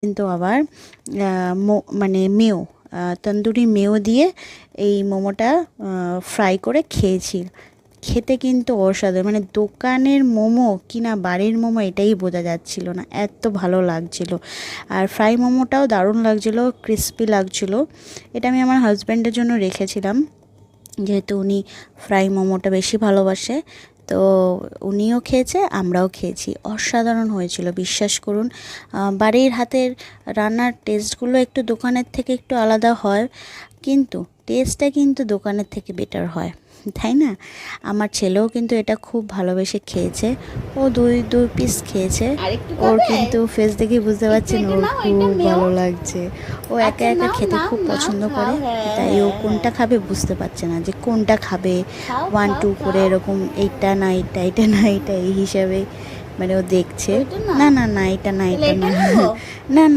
কিন্তু আবার মানে মেও তন্দুরি মেও দিয়ে এই মোমোটা ফ্রাই করে খেয়েছি। খেতে কিন্তু অসাধারণ, মানে দোকানের মোমো কিনা বাড়ির মোমো এটাই বোঝা যাচ্ছিল না, এত ভালো লাগছিল। আর ফ্রাই মোমোটাও দারুণ লাগছিল, ক্রিস্পি লাগছিল। এটা আমি আমার হাজব্যান্ডের জন্য রেখেছিলাম, যেহেতু উনি ফ্রাই মোমোটা বেশি ভালোবাসে। তো উনিও খেয়েছে, আমরাও খেয়েছি, অসাধারণ হয়েছিল বিশ্বাস করুন। বাড়ির হাতের রান্নার টেস্টগুলো একটু দোকানের থেকে একটু আলাদা হয়, কিন্তু টেস্টটা কিন্তু দোকানের থেকে বেটার হয়, তাই না? আমার ছেলেও কিন্তু এটা খুব ভালোবেসে খেয়েছে, ও দুই পিস খেয়েছে। ওর কিন্তু ফেস দেখে বুঝতে পারছেন ওর খুব ভালো লাগছে। ও একা একা খেতে খুব পছন্দ করে, তাই ও কোনটা খাবে বুঝতে পারছে না যে কোনটা খাবে। 1 2 করে এরকম, এইটা না এইটা, এটা না এইটা, এই হিসাবে মানে ও দেখছে। না না না, এটা না, এটা না, না।